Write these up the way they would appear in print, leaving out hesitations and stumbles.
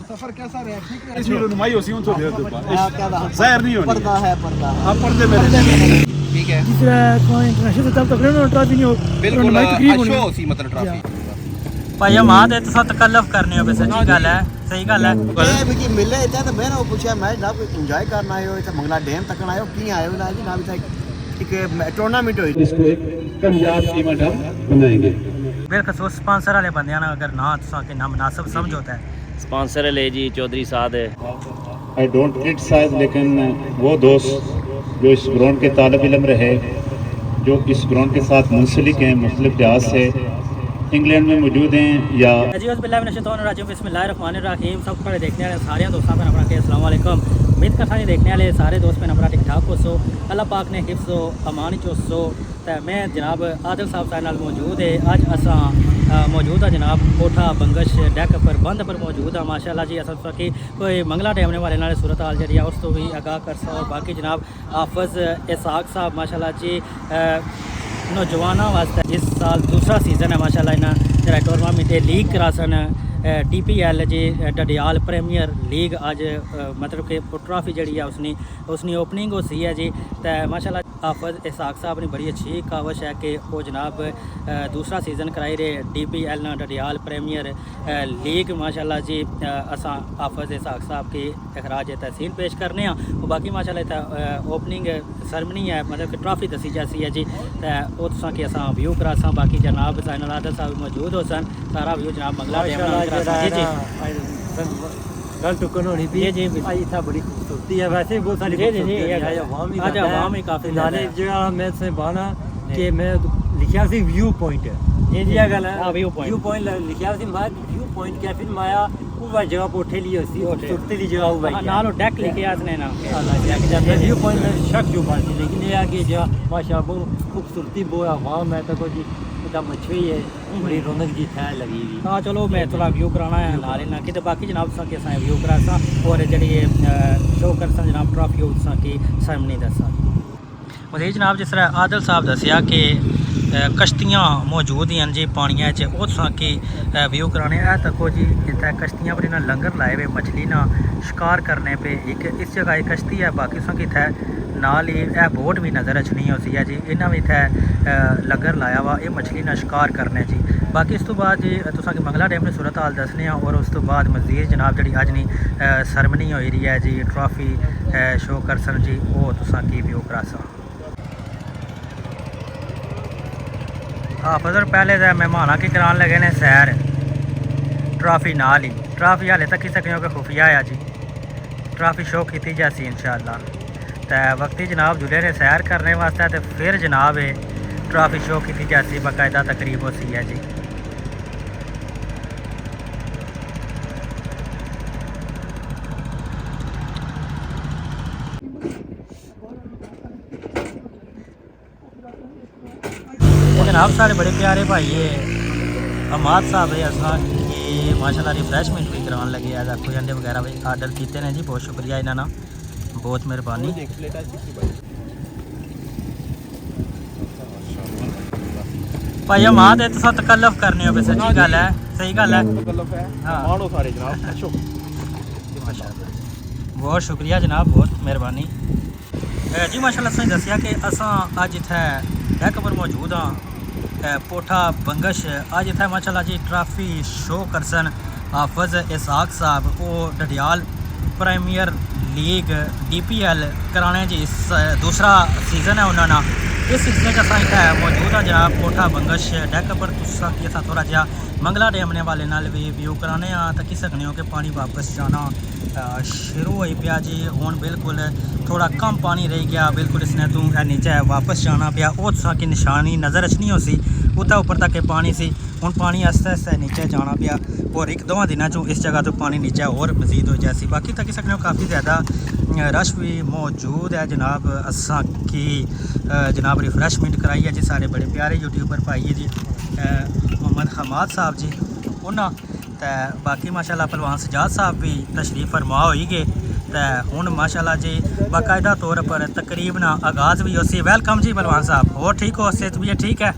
سفر کیسا رہا؟ ٹھیک ہے؟ اس میں رونمائی ہوسی ہوں تو دیر دے ظاہر نہیں ہونی پردہ ہے پردہ آپ پردے میرے ٹھیک ہے جس طرح انٹرنیشنل سے تب تک ٹرافی نہیں ہو بالکل اشو ہوسی مطلب ٹرافی ਭਾਈ ਹਮਾਦ ਇਹ ਤੁਸੀਂ ਤਕਲਫ ਕਰਨੇ ਹੋ ਸੱਚੀ ਗੱਲ ਹੈ ਸਹੀ ਗੱਲ ਹੈ ਇਹ ਵੀ ਕੀ ਮਿਲੇ ਇੱਥੇ ਤਾਂ ਮੈਂ ਉਹ ਪੁੱਛਿਆ ਮੈਂ ਨਾ ਕੋਈ ਇੰਜੋਏ ਕਰਨ ਆਏ ਹੋ ਇੱਥੇ ਮੰਗਲਾ ਡੈਮ ਤੱਕਣ ਆਏ ਹੋ ਕੀ ਆਏ ਹੋ ਨਾ ਜੀ ਨਾ ਵੀ ਤਾਂ ਇੱਕ ਟੂਰਨਾਮੈਂਟ ਹੋਈ इसको एक कामयाब टीम हम बनाएंगे ਬਿਲਖਸੂਸ ਸਪਾਂਸਰ ਵਾਲੇ ਬੰਦਿਆਂ ਨਾਲ ਅਗਰ ਨਾ ਤੁਸੀਂ ਕਿ ਨਾ ਮੁਨਾਸਬ ਸਮਝੋਤਾ ਹੈ स्पॉन्सर ले जी चौधरी साहब है आई डोंट क्रिटिसाइज लेकिन वो दोस्त जो इस ग्राउंड के तालब इलम रहे जो इस ग्राउंड के साथ मुंसलिक हैं मुख्तलिफ लिहाज से इंग्लैंड में मौजूद हैं या जी बिस्मिल्लाह बिस्मिल्लाहिर्रहमानिर्रहीम सब बड़े देखने वाले सारे दोस्तों पे अपना के अस्सलाम वालेकुम उम्मीद करता हूं देखने वाले सारे दोस्त पे अपना ठीक ठाक हो सो अल्लाह पाक ने हिफ्ज़ व अमान चो सो ते मैं जनाब आदिल साहब सारे नाल मौजूद है अज असा मौजूद है जनाब कोठा बंगश डैक पर बंद पर मौजूद है माशाल्लाह जी असल कि कोई मंगला डैमने वाले नाल सूरत हाल जी उस तो भी आगाह कर सो और बाकी जनाब हाफिज़ इसहाक साहब माशाल्लाह जी नौजवानों वास्ते इस साल दूसरा सीज़न है माशाल्लाह इन्हें जरा टूर्नामेंट लीग करा सन DPL जी डडियाल प्रीमियर लीग अज मतलब कि ट्रॉफी जी है उसनी ओपनिंग हो सी है जी तो माशाल्लाह हाफिज़ इसहाक साहब ने बड़ी अच्छी कावश है कि वो जनाब दूसरा सीज़न कराई रहे DPL डडियाल प्रीमियर लीग माशाल्लाह जी असा हाफिज़ इसहाक साहब की अखराज तहसीन पेश करने और बाकी माशाल्लाह ओपनिंग सरमनी है मतलब कि ट्रॉफी दसी जैसी है जी तो वो तुसा कि असा व्यू करा सा बाकी जनाब ज़ैनुल आदिल साहब मौजूद हो सन सारा व्यू जनाब मंगला जी जी गल टुकन होनी थी जी भाई था बड़ी खूबसूरती है वैसे भी बहुत सारी खूबसूरती है आज आवाम ही काफ़ी नाले जो मैं से बाना कि मैं लिखा सी व्यू पॉइंट है जी जी गल है व्यू पॉइंट लिखा सी मैं व्यू पॉइंट क्या फिर माया वो जगह पर उठे ली होती खूबसूरती की जगह वो भाई नालो डेक लिखे आसने ना व्यू पॉइंट में शक जो बात लेकिन ये आगे जो माशाअल्लाह खूबसूरती वो आवाम है तो कोई मछली है बड़ी रौनक जी था लगी हुई हाँ चलो मैं थोड़ा व्यू कराना है नाले ना कि बाकी जनाब तुसा कि व्यू करा सा और जी शो कर सा जनाब ट्रॉफी तुसा की सरमनी दसा और ये जनाब जिस तरह आदिल साहब दसिया कि कश्तियाँ मौजूद हैं जी पानिया च वो तुसा की व्यू कराने है तको जी इतना कश्तियाँ पर इन्हें लंगर लाए हुए मछली ना शिकार करने पे एक इस जगह एक कश्ती है बाकी तुसा की इतना नाल ही बोट भी नज़र अचनी होती है जी इन्हें भी इतना लंगर लाया वा ये मछली ना शिकार करने जी बाकी इस तो बाद जी तुसा की मंगला डैम ने सूरत हाल दसने और उस तो बाद मज़ीद जनाब जी अज नहीं सरमनी हो रही है जी ट्रॉफी शो कर सन जी वो तुसा की व्यू करा सा हाफिज़ पहले तो मेहमान की करान लगे ने सैर ट्रॉफी नाल ही ट्रॉफी हाले तक ही सकने कि खुफिया है जी ट्रॉफी शो की जैसी इंशाअल्लाह तो वक्ती जनाब जुले ने सैर करने वास्ते तो फिर जनाब ट्रॉफी शो की जैसी बाकायदा तकरीब होती है जी जनाब सारे बड़े प्यारे भाई है हमाद साहब है असा कि माशाल्लाह रिफ्रेशमेंट भी कराने लगे है देखो अंडे वगैरह भी आर्डर किए हैं जी बहुत शुक्रिया इन्होंने बहुत मेहरबानी भाई हमाद तुस तकल्लफ करने हो सच्ची गल है सही गल है बहुत शुक्रिया जनाब बहुत मेहरबानी जी माशाल्लाह तुसें दसिया कि असां अज इत्थै डैक पर मौजूद हाँ पोठा बंगश अज इत्थै माशाल्लाह जी ट्रॉफी शो करसन हाफिज़ इसहाक साहब वो डडियाल प्रीमियर लीग DPL कराने जी इस दूसरा सीज़न है उन्होंने इस सीजन का असा इतना मौजूद है जनाब कोठा बंगश डैक पर तुसा कि असा थोड़ा जहा मंगला डैमने वाले नाल भी व्यू कराने तकी सकने हो कि पानी वापस जाना शुरू हो पाया जी हुण बिल्कुल थोड़ा कम पानी रह गया बिल्कुल इसने तू नीचे वापस जाना पाया वो तुसा की निशानी नज़र अचनी हो सी उत्ते उपर तक पानी सी हुण पानी आस्ते आस्ते नीचे जाना पाया और एक दो दिनों चो इस जगह तो पानी नीचे और मजीद हो जाए बाकी तक सकने हो काफ़ी ज़्यादा रश भी मौजूद है जनाब असा की जनाब रिफ्रेशमेंट कराई है जी सारे बड़े प्यारे यूट्यूबर भाई है जी मोहम्मद हमाद साहब जी उन्होंने तो बाकी माशाल्लाह पहलवान सजाद साहब भी तशरीफ फरमा हो ही गए तो हुण माशाल्लाह जी बाकायदा तौर पर तकरीबन आगाज़ भी उसी वेलकम जी पहलवान साहब और ठीक हो सेहत भी है ठीक है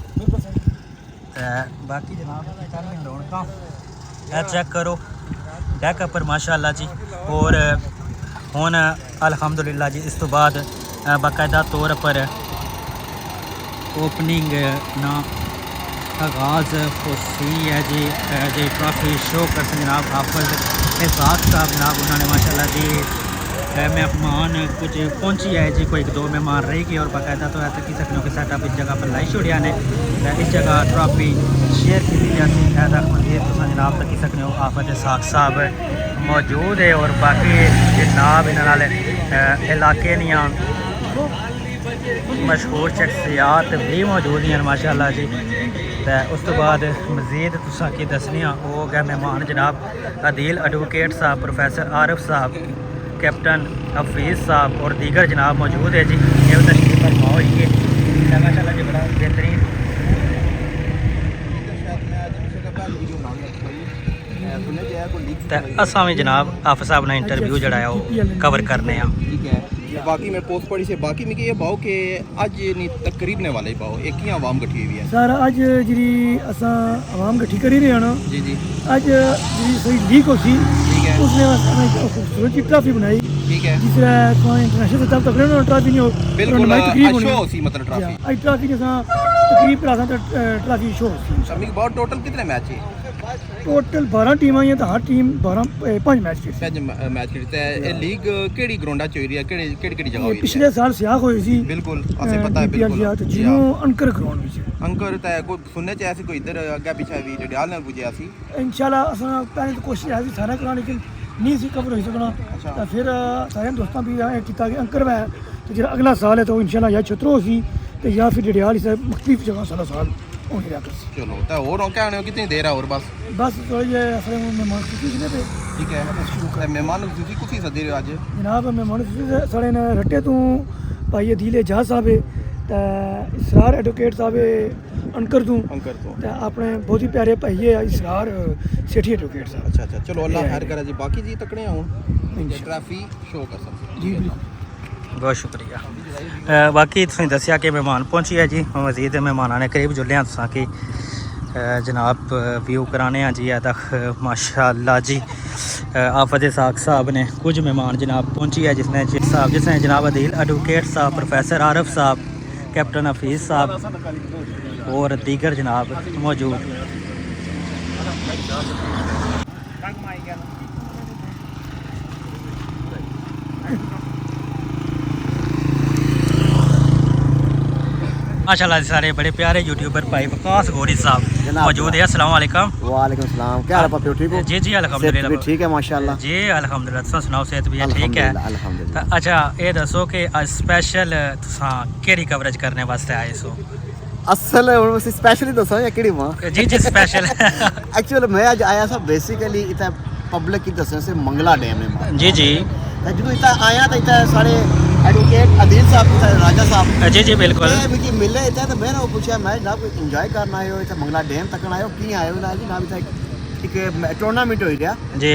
तो बाकी जनाब चेक करो डेक पर माशाल्लाह जी। और हुन अल्हम्दुलिल्लाह जी इस तो बाद बाकायदा तौर पर ओपनिंग ना आगाज़ होसी है जी। जी ट्रॉफी शो कर जनाब हाफिज इसाक साहब जनाब उन्होंने माशाल्लाह जी मेहमान कुछ पहुंची है जी। कोई 1-2 मेहमान रहेगी और बाकायदा तो ऐसा कि सकने कि सेटअप इस जगह पर लाई छोड़िया ने इस जगह ट्रॉफी शेयर की जाती है मजीद तो जनाब तक सकने हो हाफिज इसाक साहब मौजूद है और बाकी जनाब इन्होंने इलाके दियां मशहूर शख्सियात भी मौजूद हैं माशाल्लाह जी। तो उस तो बाद मजीद तुसा की दसने वो गए मेहमान जनाब अदील एडवोकेट साहब, प्रोफेसर आरिफ साहब, कैप्टन हफीज़ साहब और दीगर जनाब मौजूद है जी। ये तशरीफ फरमा हुई है माशाल्लाह जी बड़ा बेहतरीन। तो असा भी जनाब हाफिज़ साहब ने इंटरव्यू जड़ा है वो कवर करने हैं। बाकी मैं पोस्ट पढ़ी से बाकी में ये पाओ कि अज नहीं तकरीब ने वाले पाओ एक ही आवाम गठी हुई है सर अज जी असा आवाम गठी करी रहे हैं ना जी जी अज जी सही लीक होती ठीक है उसने खूबसूरत जी ट्रॉफी बनाई ठीक है जिस इंटरनेशनल सतह तक ना ट्रॉफी नहीं हो बिल्कुल तकरीब होनी शो सी मतलब ट्रॉफी अज ट्रॉफी के साथ तकरीब करा ट्रॉफी शो होती शमीक बहुत टोटल कितने मैच है टोटल 12 टीम आई हैं तो हर टीम 5 मैच खेली पैज मैच खेलते हैं ये लीग केड़ी ग्राउंडा च हो रही है केड़ी जगह हुई है पिछले साल सियाह हुई सी बिल्कुल असे पता है DPL बिल्कुल तो जिन्हों अंकर ग्राउंड में अंकर ते कोई सुनने च ऐसी कोई इधर अगे पीछे भी जड़ियाल ने पुजे सी इंशाल्लाह असा पहले तो कोशिश है सारा कराने लेकिन नहीं सी कवर हो सकना तो फिर सारे दोस्तों भी किया कि अंकर है तो जो अगला साल है तो इंशाल्लाह या छतरो सी तो या फिर जड़ियाल से मुख्तलिफ जगह सारा साल होने लगा चलो तो और कहने हो कितनी देर है और बस थोड़ी जे असले मेहमान खुशी ने पे ठीक है ते मेहमान तुसी कुछ सदे रहे हो आज जनाब मेहमान खुशी साढ़े ने रट्टे तू भाई अदील एजाज साहब ते इसरार एडवोकेट साहब अंकर तू ते अपने बहुत ही प्यारे भाई है इसरार सेठी एडवोकेट साहब अच्छा अच्छा चलो अल्लाह खैर करे जी बाकी जी तकने आऊं ट्रॉफी शो कर सकते जी बिल्कुल बहुत शुक्रिया। बाकी तुसें दस्सिया कि मेहमान पहुंची है जी मजीद मेहमाना ने करीब जुले हैं तुसां कि जनाब व्यू कराने हैं जी तक माशाल्लाह जी। हाफिज़ इसाक साहब ने कुछ मेहमान जनाब पहुंची है जिसने जनाब अदील एडवोकेट साहब, प्रोफेसर आरिफ साहब, कैप्टन हफीज़ साहब और दीगर जनाब मौजूद। माशाल्लाह सारे बड़े प्यारे यूट्यूबर भाई वकास गौरी साहब मौजूद है। अस्सलाम वालेकुम। वालेकुम सलाम। क्या हाल है पापा, ठीक हो? जी जी अल्हम्दुलिल्लाह ठीक है माशाल्लाह जी अल्हम्दुलिल्लाह। तुम सुनाओ सेहत भी है ठीक है? अल्हम्दुलिल्लाह। अच्छा ये दसो कि स्पेशल तुसां केड़ी कवरेज करने वास्ते आए सो? असल ਹੁਣ ਅਸੀਂ ਸਪੈਸ਼ਲੀ ਦੱਸਾਂ ਜਾਂ ਕਿਹੜੀ ਮਾਂ जी जी स्पेशल ਐਕਚੁਅਲੀ ਮੈਂ ਅੱਜ ਆਇਆ ਸਾਂ ਬੇਸਿਕਲੀ ਇਥੇ ਪਬਲਿਕ ਕੀ ਦੱਸਣ ਸੇ ਮੰਗਲਾ ਡੈਮ ਨੇ ਮਾਂ जी जी ਤਾਂ ਜਦੋਂ ਇਥੇ ਆਇਆ ਤਾਂ ਇਥੇ ਸਾਰੇ ਐਡਵੋਕੇਟ ਅਦੀਲ ਸਾਹਿਬ ਤੇ ਰਾਜਾ ਸਾਹਿਬ जी जी बिल्कुल ਇਹ ਵੀ ਮਿਲੇ ਇਥੇ ਤਾਂ ਮੈਂ ਉਹ ਪੁੱਛਿਆ ਮੈਂ ਨਾ ਕੋਈ ਇੰਜੋਏ ਕਰਨ ਆਏ ਹੋ ਇਥੇ ਮੰਗਲਾ ਡੈਮ ਤੱਕਣ ਆਏ ਹੋ ਕੀ ਆਏ ਹੋ ਨਾ ਜੀ ਨਾ ਵੀ ਤਾਂ ਇੱਕ ਟੂਰਨਾਮੈਂਟ ਹੋਈ ਰਿਹਾ जी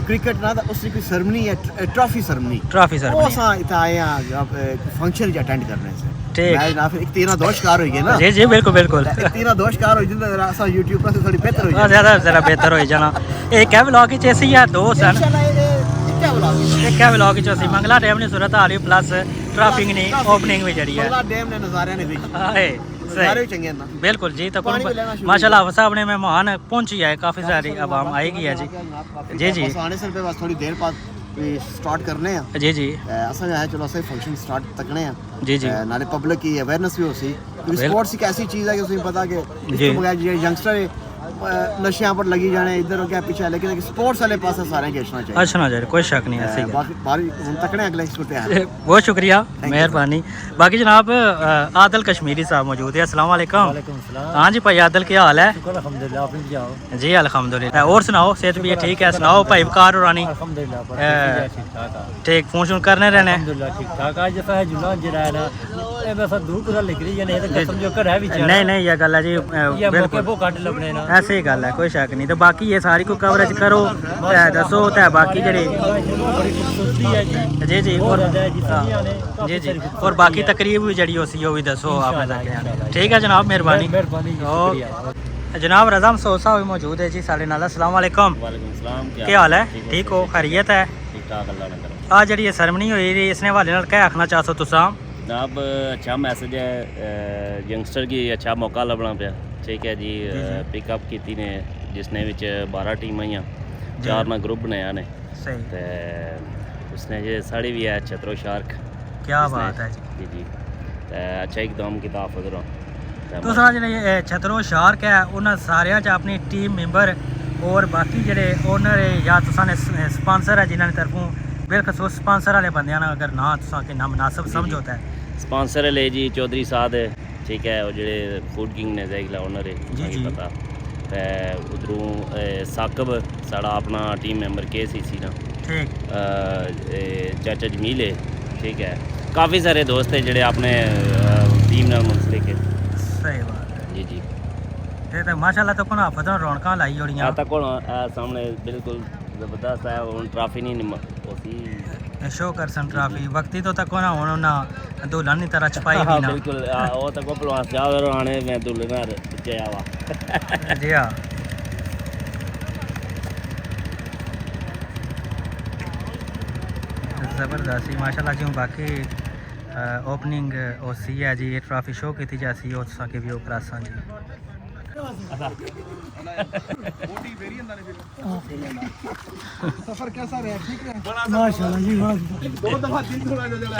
ਕ੍ਰਿਕਟ ਨਾਲ ਤਾਂ ਉਸ ਦੀ ਕੋਈ ਸਰਮਨੀ ਹੈ ਟਰਾਫੀ ਸਰਮਨੀ ट्रॉफी सर ਉਹ ਸਾਂ ਇਥੇ ਆਏ ਆ ਫੰਕਸ਼ਨ ਜ ਅਟੈਂਡ ਕਰਨੇ ਸੇ ठीक मैं ना फिर एक तीना दो शिकार हो गए ना जी जी बिल्कुल बिल्कुल एक तीना दो शिकार हो जिंदा जरा सा YouTube पर थोड़ी बेहतर हो जाए ज्यादा जरा बेहतर हो जाना। एक है व्लॉग च ऐसी या दो सन इंशाल्लाह ये क्या बोला एक है व्लॉग च ऐसी मंगला डैम ने सूरत हाल प्लस ट्रॉफिंग ने ओपनिंग भी जड़ी है मंगला डैम ने नजारे ने भी हाय नजारे भी चंगे ना बिल्कुल जी। तो पानी भी लेना शुरू माशाल्लाह हाफिज़ साहब ने मेहमान पहुंची है काफ़ी सारी आवाम आएगी है जी जी जी बस आने से पहले बस थोड़ी देर बाद स्टार्ट करने हैं जी जी असा है चलो असा फंक्शन स्टार्ट तकने हैं जी जी नाले पब्लिक की अवेयरनेस भी हो सी क्योंकि स्पोर्ट्स एक ऐसी चीज़ है कि तुम्हें पता कि जी। इसको बगैर जो यंगस्टर नशियां पर लगी जाने इधर क्या पीछे लेकिन स्पोर्ट्स वाले पास सारे गेचना चाहिए अच्छा ना जाए कोई शक नहीं है सही है। बाकी बारी हम तकने अगले छोटे हैं बहुत शुक्रिया मेहरबानी। बाकी जनाब आदिल कश्मीरी साहब मौजूद है। अस्सलाम वालेकुम। हाँ जी भाई आदिल क्या हाल है? जी अल्हम्दुलिल्लाह। और सुनाओ सेहत भी है ठीक है? सुनाओ भाई वकार रानी ठीक फोन शोन करने रहने नहीं नहीं ये गल है जी बिल्कुल ऐसे ही गल है कोई शक नहीं। तो बाकी ये सारी को कवरेज करो दसो तो बाकी जड़ी जी जी और जी जी और बाकी तकरीब भी जड़ी हो सी वो भी दसो आपने ठीक है जनाब मेहरबानी। जनाब रज़ा मसूद साहब भी मौजूद है जी साढ़े नाल। अस्सलाम वालेकुम। वालेकुम सलाम। क्या हाल है? ठीक हो? खैरियत है? ठीक ठाक अल्लाह ने करो। आज जी सेरेमनी हुई थी इसने हवाले नाल क्या आखना चाहते हो तुसां? जनाब अच्छा मैसेज है, यंगस्टर की अच्छा मौका लभना पिया। ठीक है जी, पिकअप कीती ने जिसने विच 12 टीमां ही 4 ना ग्रुप बनाया ने सही ते उसने जे साड़ी भी है छतरो शार्क। क्या बात है जी। जी जी ते अच्छा एकदम किताब फजरा तुसां जेह्ड़े छतरो शार्क है उन्हां सारेयां च अपनी टीम मेंबर और बाकी जेह्ड़े ओनर या तुसां ने स्पांसर है जिन्हां दी तरफों बिलखसूस स्पांसर वाले बंदे ना अगर ना तुसां के ना मुनासिब समझोता है स्पॉन्सर ले जी चौधरी साद है। ठीक है, और जेह्ड़े फूड किंग ने जैगला ओनर है जी, जी। पता ते उधरों साकब साढ़ा अपना टीम मेंबर KCC ना ठीक चाचा जमील है। ठीक है, काफ़ी सारे दोस्त हैं जेह्ड़े अपने टीम नाल मुंसलिक है। सही बात है जी जी ते ते माशाल्लाह तो कोना फतन रौनकां लाई जोड़ियां आता कौन सामने बिल्कुल ज़बरदस्त है। हुन ट्रॉफी नहीं होती शो करसन ट्रॉफी वक्ती तो तक कोना हुन ना दुल्हन दी तरह छपाई हाँ भी ना बिल्कुल वो तक को पलवान साहब आने मैं दुल्हन पीछे आवा जी हाँ ज़बरदस्त माशाल्लाह जी बाकी ओपनिंग ओसी है जी ये ट्रॉफी शो की जासी और तुसां के भी ऊपर आसान जी सफर कैसा रहा? ठीक है माशाल्लाह जी बड़ा दो दफा दिल थोड़ा जला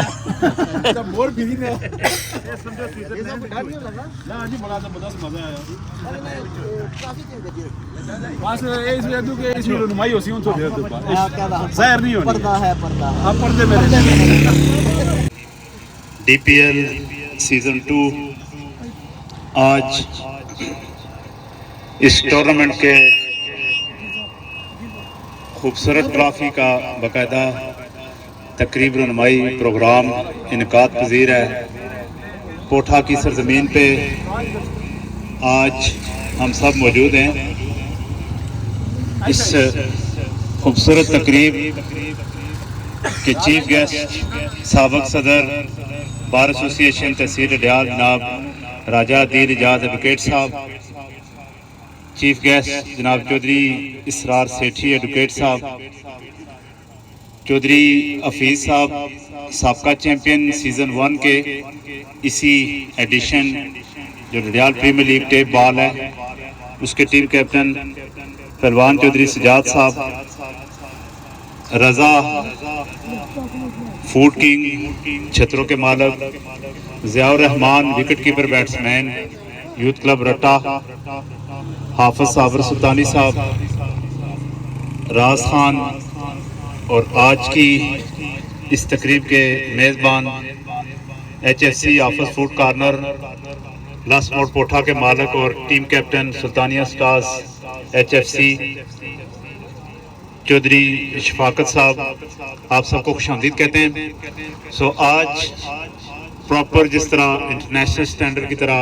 जब मोर बिजी ने ये समझो सीजन ये सब डर नहीं लगा? ना जी बड़ा जबरदस्त मजा आया। अरे मैं काफी चीज देखी बस इस वेदू के इस रुनमाई होसी उन तो दे दो क्या ज़ाहिर नहीं होनी पर्दा है पर्दा आप पर्दे मेरे DPL सीज़न 2 आज इस टूर्नामेंट के खूबसूरत ट्रॉफी का बाकायदा तकरीब रनमाई प्रोग्राम इनकाद पजीर है। कोठा की सरजमीन पे आज हम सब मौजूद हैं। इस खूबसूरत तकरीब के चीफ गेस्ट साबिक सदर बार एसोसिएशन तहसील डयाल जनाब राजा दीन इजाज एडवोकेट साहब, चीफ गेस्ट जनाब चौधरी इसरार सेठी एडवोकेट साहब, चौधरी हफीज़ साहब साबका चैम्पियन सीज़न 1 के इसी एडिशन जो डयाल प्रीमियर लीग टेप बॉल है उसके टीम कैप्टन पहलवान चौधरी सजाद साहब, रज़ा फूड किंग छतरों के मालक, Ziaur Rahman wicket keeper batsman youth club रट्टा, हाफिज साबर सुल्तानी साहब, राज खान और आज की इस तकरीब के मेज़बान HFC हाफिज फूड कॉर्नर लास्मोट पोठा के मालिक और team captain Sultania stars HFC Chaudhry Shafaqat sahab, आप सबको खुशामदीद कहते हैं। सो आज प्रॉपर जिस तरह इंटरनेशनल स्टैंडर्ड की तरह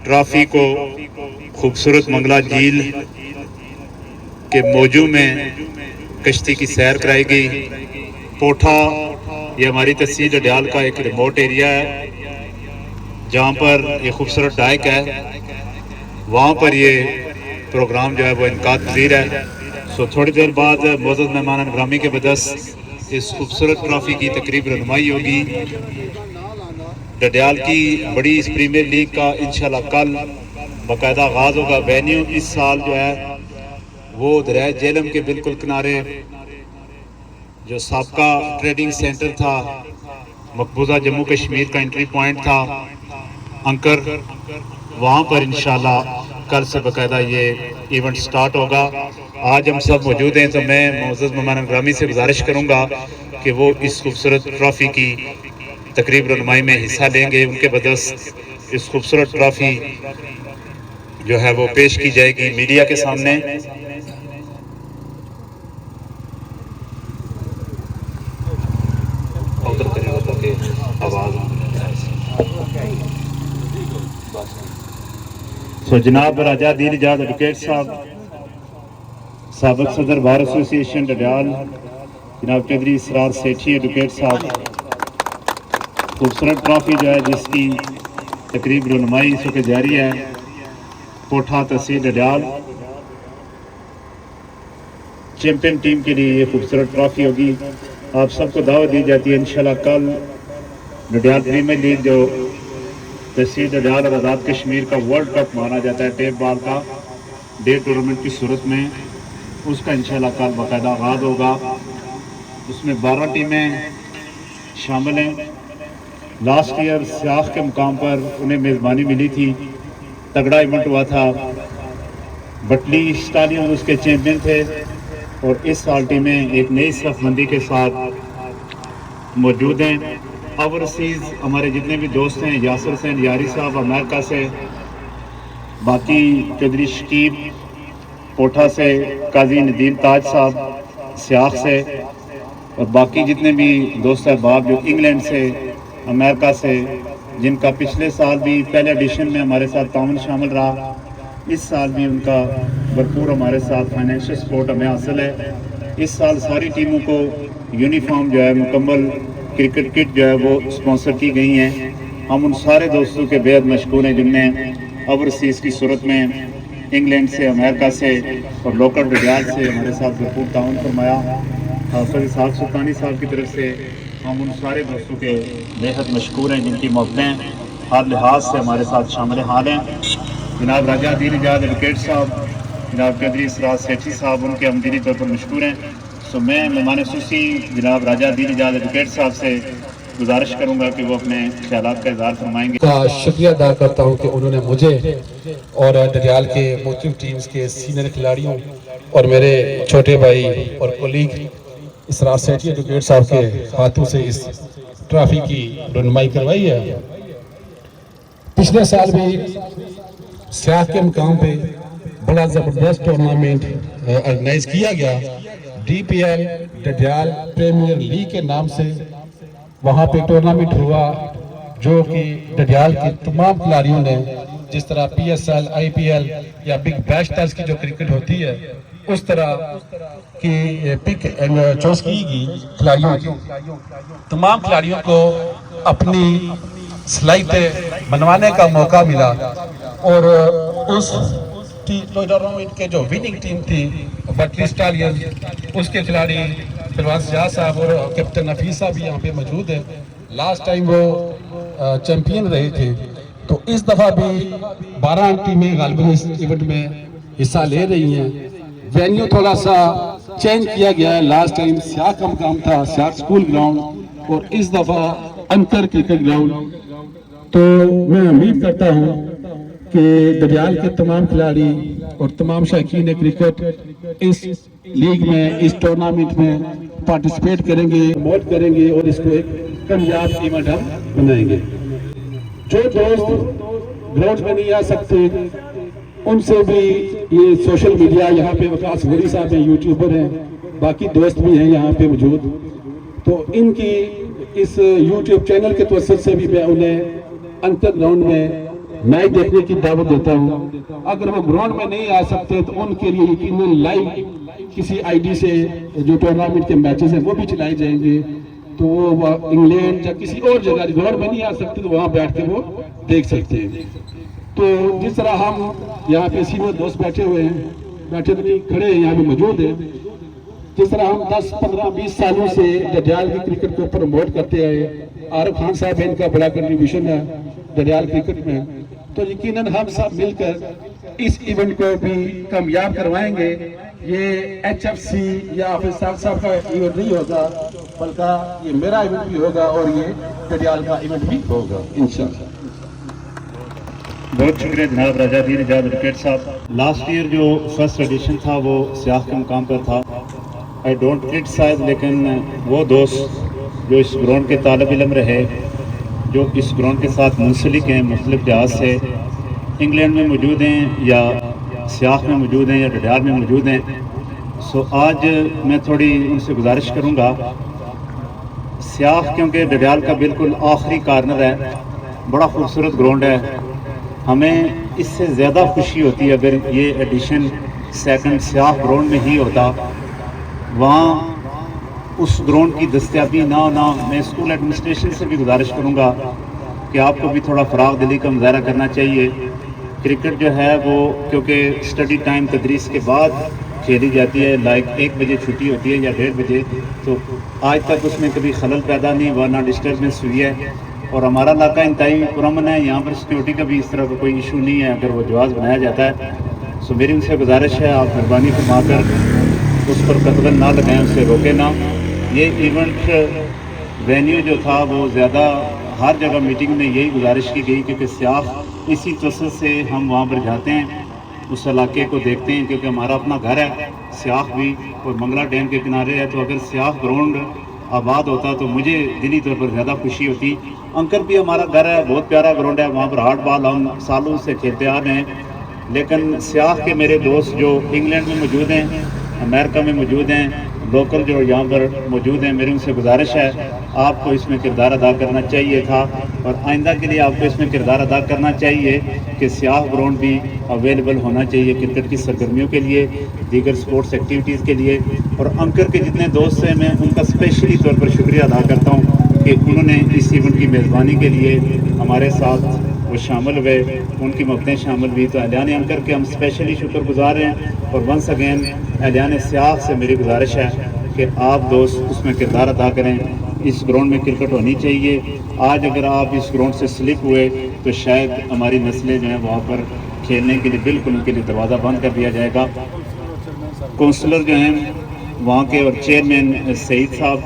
ट्रॉफी को खूबसूरत मंगला झील के मौजू में कश्ती की सैर कराई गई। पोठा ये हमारी तहसील डयाल का एक रिमोट एरिया है जहाँ पर ये खूबसूरत डाइक है, वहाँ पर ये प्रोग्राम जो है वो इनकाद पजीर है। सो थोड़ी देर बाद मोअज़्ज़ज़ मेहमान ग्रामी के बदस इस खूबसूरत ट्रॉफी की तकरीब रनुमाई होगी। डडियाल की बड़ी इस प्रीमियर लीग का इंशाल्लाह कल बाकायदा आगाज़ होगा। वेन्यू इस साल जो है वो दरिया झेलम के बिल्कुल किनारे जो साबका ट्रेडिंग सेंटर था, मकबूजा जम्मू कश्मीर का एंट्री पॉइंट था अंकर, वहाँ पर इंशाल्लाह कल से बाकायदा ये इवेंट स्टार्ट होगा। आज हम सब मौजूद हैं तो मैं मोअज़्ज़ज़ मेहमान ग्रामी से गुजारिश करूँगा कि वो इस खूबसूरत ट्रॉफ़ी की तकरीब रनुमाई में हिस्सा लेंगे। उनके बदस इस खूबसूरत ट्रॉफ़ी जो है वो पेश की जाएगी मीडिया के सामने। तो जनाब राजा दीन इजाज एडवोकेट साहब, साबिक सदर बार एसोसिएशन डडियाल जनाब चौधरी इसरार सेठी एडवोकेट साहब, खूबसूरत ट्रॉफी जो है जिसकी तकरीब रनुमाई इस वक्त जारी है। कोठा तहसील डडियाल चैंपियन टीम के लिए ये खूबसूरत ट्रॉफी होगी। आप सबको दावत दी जाती है इंशाल्लाह कल डडियाल प्रीमियर लीग जो तहसील डडियाल और आज़ाद कश्मीर का वर्ल्ड कप माना जाता है टेप बॉल का डे टूर्नामेंट की सूरत में, उसका इंशाल्लाह कल बाकायदा आगाज़ होगा। उसमें 12 टीमें शामिल हैं। लास्ट ईयर सियाख के मुकाम पर उन्हें मेज़बानी मिली थी, तगड़ा इवेंट हुआ था, बटली स्टालियन उसके चैंपियन थे। और इस साल टीमें एक नई सफमंदी के साथ मौजूद हैं। ओवरसीज़ हमारे जितने भी दोस्त हैं, यासर हुसैन यारी साहब अमेरिका से, बाकी चौधरी शकीब कोठा से, काजी नदीम ताज साहब सियाख से, और बाकी जितने भी दोस्त अहबाब जो इंग्लैंड से, अमेरिका से, जिनका पिछले साल भी पहले एडिशन में हमारे साथ ताउन शामिल रहा, इस साल भी उनका भरपूर हमारे साथ फाइनेंशियल सपोर्ट हमें हासिल है। इस साल सारी टीमों को यूनिफॉर्म जो है, मुकम्मल क्रिकेट किट जो है वो स्पॉन्सर की गई हैं। हम उन सारे दोस्तों के बेहद मशकूर हैं जिनने ओवरसीज़ की सूरत में इंग्लैंड से, अमेरिका से और लोकल डडियाल से हमारे साथ भरपूर ताउन फरमाया। हाफिज़ इसहाक़ सुल्तानी साहब की तरफ से हम उन सारे दोस्तों के बेहद मशकूर हैं जिनकी मोहब्बतें हर लिहाज से हमारे साथ शामिल हाल हैं। जनाब राजा दीन इजाद एडवोकेट साहब, जनाब चौधरी इसरार सेठी साहब उनके हम दिली तौर पर मशकूर हैं। तो मैं मेहमान खुसूसी जनाब राजा दीन इजाद एडवोकेट साहब से गुजारिश करूंगा कि वो अपने ख्यालात का इज़हार फरमाएंगे। का शुक्रिया अदा करता हूं कि उन्होंने मुझे और डडियाल के मुख्तलिफ टीम्स के सीनियर खिलाड़ियों और मेरे छोटे भाई और कोलीग इसरार सेठी एडवोकेट साहब के हाथों से इस ट्रॉफी की रनुमाई करवाई है। पिछले साल भी सियाख के मुकाम पे बड़ा ज़बरदस्त टूर्नामेंट ऑर्गेनाइज किया गया। DPL डडियाल प्रीमियर लीग के नाम से वहाँ पे टूर्नामेंट हुआ, जो कि डडियाल के तमाम खिलाड़ियों ने, जिस तरह PSL, IPL या बिग बैश तर्ज की जो क्रिकेट होती है, उस तरह की पिक चॉइस की गई खिलाड़ियों की। तमाम खिलाड़ियों को अपनी स्लाइटें बनवाने का मौका मिला और उस टूर्नामेंट के जो विनिंग टीम थी बटली स्टालियन, उसके खिलाड़ी फिलवान सियाह साहब और कैप्टन नफीस साहब भी यहाँ पे मौजूद है। लास्ट टाइम वो चैंपियन रहे थे, तो इस दफ़ा भी 12 टीमें गालिबन इस इवेंट में हिस्सा ले रही हैं। वेन्यू थोड़ा सा चेंज किया गया है। लास्ट टाइम सियाख का मुकाम था, सियाख स्कूल ग्राउंड, और इस दफ़ा अंतर क्रिकेट ग्राउंड। तो मैं उम्मीद करता हूँ कि डडियाल के तमाम खिलाड़ी और तमाम शौकीन क्रिकेट इस लीग में, इस टूर्नामेंट में पार्टिसिपेट करेंगे, प्रमोट करेंगे और इसको एक कामयाब इवेंट हम बनाएंगे। जो दोस्त ग्राउंड में नहीं आ सकते, उनसे भी ये सोशल मीडिया, यहाँ पे वकास गोरी साहब हैं, यूट्यूबर हैं, बाकी दोस्त भी हैं यहाँ पे मौजूद, तो इनकी इस यूट्यूब चैनल के तवज्जुह से भी मैं उन्हें अंतर ग्राउंड में मैच देखने की दावत देता हूँ। अगर वो ग्राउंड में नहीं आ सकते तो उनके लिए यकीनन लाइव किसी आईडी से जो टूर्नामेंट के मैचेस हैं वो भी चलाए जाएंगे, तो वो इंग्लैंड या किसी और जगह ग्राउंड में नहीं आ सकते तो वहाँ बैठ के वो देख सकते हैं। तो जिस तरह हम यहाँ पे सीनियर दोस्त बैठे हुए हैं, बैठे तो नहीं, खड़े हैं, यहाँ पे मौजूद हैं, जिस तरह हम 10, 15, 20 सालों से डडियाल की क्रिकेट को प्रमोट करते आए, आरिफ खान साहब है, इनका बड़ा कंट्रीब्यूशन है डडियाल क्रिकेट में, तो यकीनन हम सब मिलकर इस इवेंट को भी कामयाब करवाएंगे। ये HFC या हाफिज साहब का इवेंट नहीं होगा, बल्कि ये मेरा इवेंट भी होगा और ये डडियाल का इवेंट भी होगा इंशाल्लाह। बहुत शुक्रिया जनाब राजा दीन इजाद एडवोकेट साहब। लास्ट ईयर जो फर्स्ट एडिशन था वो सियाख के मुकाम पर था। आई डोंट क्रिटिसाइज, लेकिन वो दोस्त जो इस ग्राउंड के तालिब इल्म रहे, जो इस ग्राउंड के साथ मुंसलिक हैं, मुख्तलिफ लिहाज से इंग्लैंड में मौजूद हैं या सियाख में मौजूद हैं या डडियाल में मौजूद हैं, सो आज मैं थोड़ी उनसे गुजारिश करूँगा। सियाख क्योंकि डडियाल का बिल्कुल आखिरी कार्नर है, बड़ा खूबसूरत ग्राउंड है, हमें इससे ज़्यादा खुशी होती है अगर ये एडिशन सेकंड सियाख ग्राउंड में ही होता। वहाँ उस ग्राउंड की दस्तयाबी ना मैं स्कूल एडमिनिस्ट्रेशन से भी गुजारिश करूँगा कि आपको भी थोड़ा फ़राग दिली का मुज़ाहरा करना चाहिए کرکٹ جو ہے وہ کیونکہ اسٹڈی ٹائم تدریس کے بعد کھیلی جاتی ہے، لائک 1 بجے چھٹی ہوتی ہے یا 1:30 بجے، تو آج تک اس میں کبھی خلل پیدا نہیں ہوا، نہ ڈسٹربنس ہوئی ہے، اور ہمارا علاقہ انتہائی پرامن ہے، یہاں پر سیکورٹی کا بھی اس طرح کا کوئی ایشو نہیں ہے اگر وہ جواز بنایا جاتا ہے۔ سو میری ان سے گزارش ہے آپ مہربانی فرما کر اس پر قدغن نہ لگائیں، اسے روکیں نہ۔ یہ ایونٹ وینیو جو تھا وہ زیادہ ہر جگہ میٹنگ میں یہی گزارش کی گئی کیونکہ سیاح اسی توسط سے ہم وہاں پر جاتے ہیں، اس علاقے کو دیکھتے ہیں کیونکہ ہمارا اپنا گھر ہے سیاح بھی، اور منگلا ڈیم کے کنارے ہے، تو اگر سیاح گراؤنڈ آباد ہوتا تو مجھے دلی طور پر زیادہ خوشی ہوتی۔ انکر بھی ہمارا گھر ہے، بہت پیارا گراؤنڈ ہے، وہاں پر ہارڈ بال ہم سالوں سے کھیلتے آ رہے ہیں، لیکن سیاح کے میرے دوست جو انگلینڈ میں موجود ہیں، امریکہ میں موجود ہیں، لوکل جو یہاں پر موجود ہیں، میری ان سے گزارش ہے آپ کو اس میں کردار ادا کرنا چاہیے تھا، اور آئندہ کے لیے آپ کو اس میں کردار ادا کرنا چاہیے کہ سیاح گراؤنڈ بھی اویلیبل ہونا چاہیے کرکٹ کی سرگرمیوں کے لیے، دیگر سپورٹس ایکٹیویٹیز کے لیے۔ اور انکر کے جتنے دوست ہیں میں ان کا اسپیشلی طور پر شکریہ ادا کرتا ہوں کہ انہوں نے اس ایونٹ کی میزبانی کے لیے ہمارے ساتھ وہ شامل ہوئے، ان کی مبتیں شامل ہوئی، تو اہلیان انکر کے ہم اسپیشلی شکر گزار ہیں، اور ونس اگین اہلیان سیاح سے میری گزارش ہے کہ آپ دوست اس میں کردار ادا کریں۔ اس گراؤنڈ میں کرکٹ ہونی چاہیے، آج اگر آپ اس گراؤنڈ سے سلپ ہوئے تو شاید ہماری نسلیں جو ہیں وہاں پر کھیلنے کے لیے بالکل ان کے لیے دروازہ بند کر دیا جائے گا۔ کونسلر جو ہیں وہاں کے اور چیئرمین سعید صاحب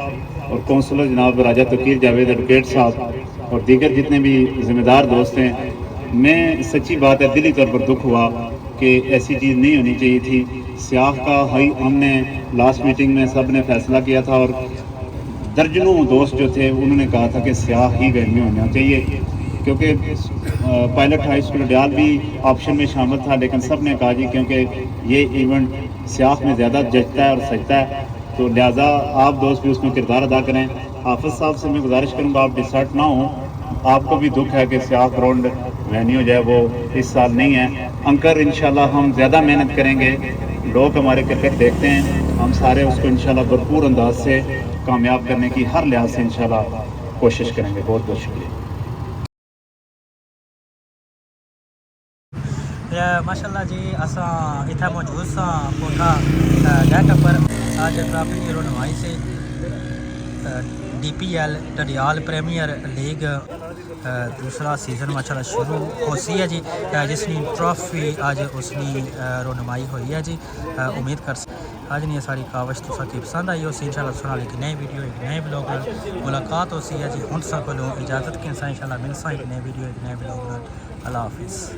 اور کونسلر جناب راجہ توقیر جاوید ایڈوکیٹ صاحب اور دیگر جتنے بھی ذمہ دار دوست ہیں، میں سچی بات ہے دلی طور پر دکھ ہوا کہ ایسی چیز نہیں ہونی چاہیے تھی۔ سیاح کا ہم نے لاسٹ میٹنگ میں سب نے فیصلہ کیا تھا، اور درجنوں دوست جو تھے انہوں نے کہا تھا کہ سیاح ہی وینیو ہونا چاہیے، کیونکہ پائلٹ ہائی اسکول ڈیال بھی آپشن میں شامل تھا، لیکن سب نے کہا جی کیونکہ یہ ایونٹ سیاح میں زیادہ جچتا ہے اور سجتا ہے، تو لہٰذا آپ دوست بھی اس میں کردار ادا کریں۔ حافظ صاحب سے میں گزارش کروں گا آپ ڈسٹرٹ نہ ہوں، آپ کو بھی دکھ ہے کہ سیاح گراؤنڈ وینیو جو ہے وہ اس سال نہیں ہے۔ انکر انشاءاللہ ہم زیادہ محنت کریں گے، لوگ ہمارے کرکٹ دیکھتے ہیں، ہم سارے اس کو انشاءاللہ بھرپور انداز سے کامیاب کرنے کی ہر لحاظ سے انشاءاللہ کوشش کریں گے۔ بہت بہت شکریہ۔ ماشاءاللہ جی اساں اتنا موجود سا کوٹھا ڈیک پر آج ٹرافی کی رونمائی سے DPL ڈڈیال پریمیئر لیگ دوسرا سیزن ماشاءاللہ شروع ہو سی ہے جی، جس نے ٹرافی آج اس کی رونمائی ہوئی ہے جی۔ امید کر آج نہیں ساری کاوش تو سکی پسند آئی ہو سی، انشاءاللہ سنا ایک نئے ویڈیو ایک نئے بلاگ ملاقات ہو سی ہے جی۔ ہن سا کو اجازت کے انشاءاللہ مل سا ایک نئے ویڈیو ایک نئے بلاگ۔ اللہ حافظ۔